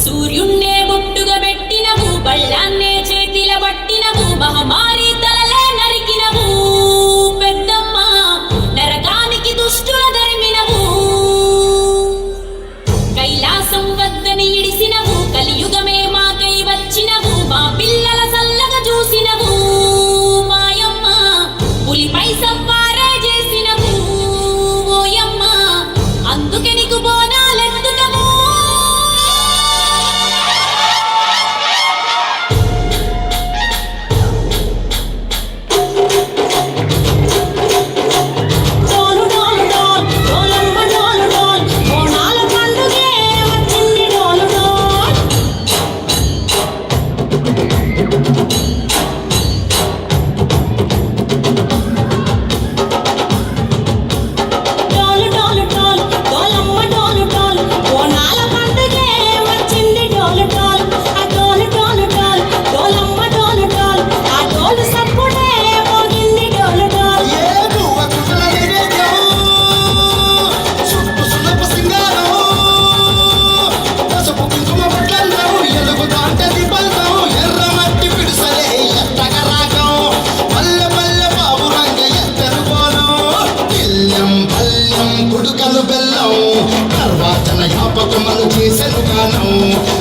సూర్యున్నే బొట్టుగా పెట్టినవు, బళ్ళాన్నే చేతిల పట్టినవు, మహమారి తలలే నరికినవు పెద్దమ్మ, నరకానికి దుష్టుల ధర్మినవు. కైలాసం వద్దని ఇడిసినవు, కలియుగమే మాకై వచ్చినవు, మా పిల్లల సల్లగా చూసినవు మాయమ్మ, పులిపై సవ్వారే చేసినవు ఓయమ్మ, అందుకే నీకు బోనాలెత్తుతాము. జ్ఞాపకములు చేసెను గానం,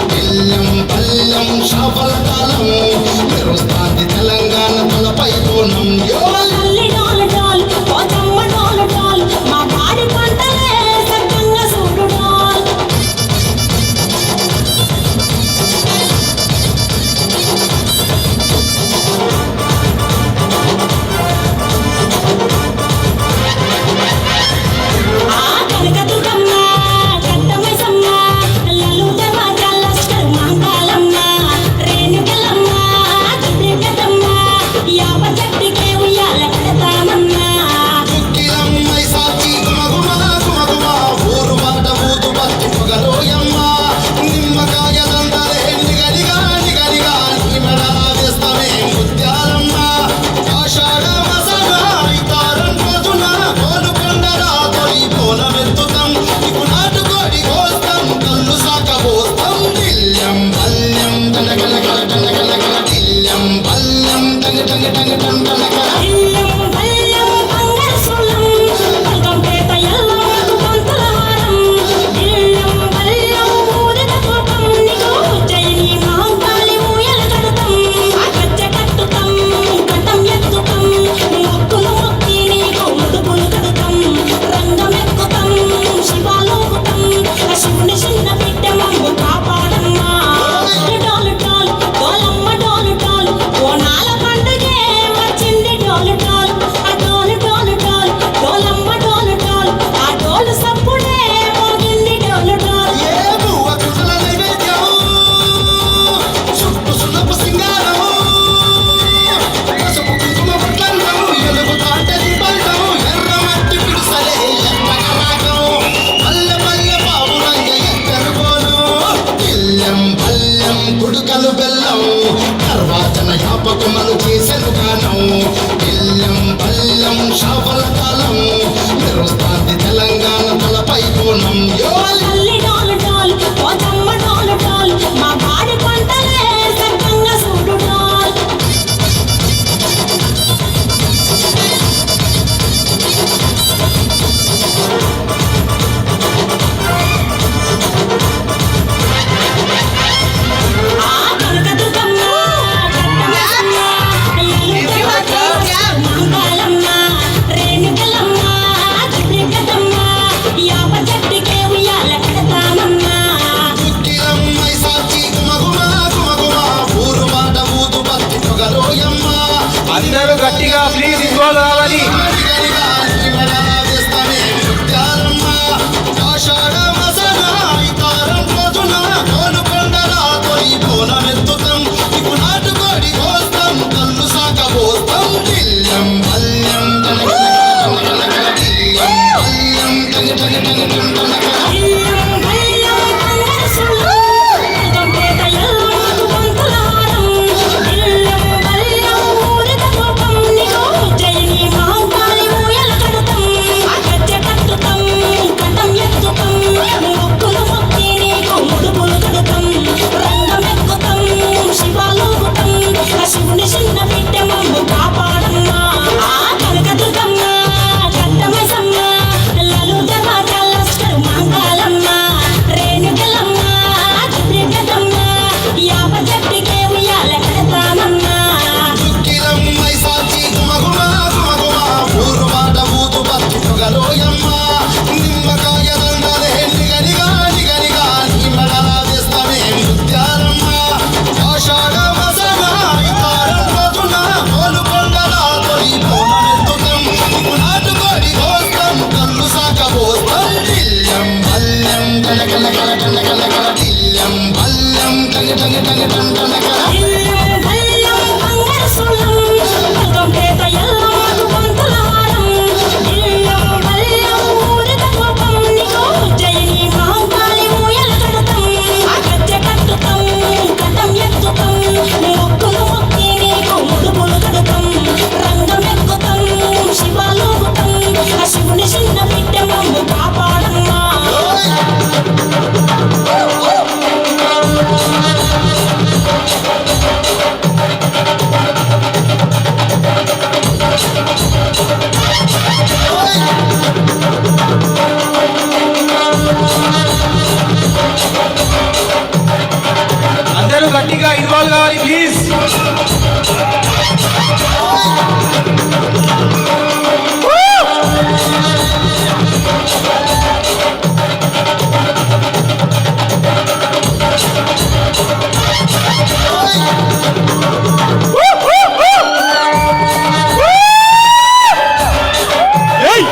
బెల్లం బల్లం షాపల కాలం, మెరుస్తాంది తెలంగాణ తలపై కోణం. మా పాడి పంటలే సక్కంగా చూడు జ్ఞాపకములు చేసెను గానం, బెల్లం బల్లం షాపల కాలం, మెరుస్తాంది తెలంగాణ తలపై కోణం. మా పాడి పంటలే సక్కంగా చూడు If you నగర తిల్లం బల్లం టంగ టంగ టంగ టంగ టంగ ఇల్లం బల్లం బంగారు సొల్లం రంగంపేట ఎల్లమ్మకు పంతుల హారం ఇల్లం బల్లం ఊరిత కోపం నీకు ఉజ్జయిని మహంకాళి మూయల కడతాం గజ్జె కట్టుతాం కటం ఎత్తుతాం మొక్కులు మొక్కి నీకు ముడుపులు కడతాం రంగం ఎక్కుతాం శివాలుగుతాం ఆ శివుని చిన్న బిడ్డ మమ్ము కాపాడమ్మా అందరూ గట్టిగా ఇన్వాల్వ్ కావాలి ప్లీజ్. ఏయ్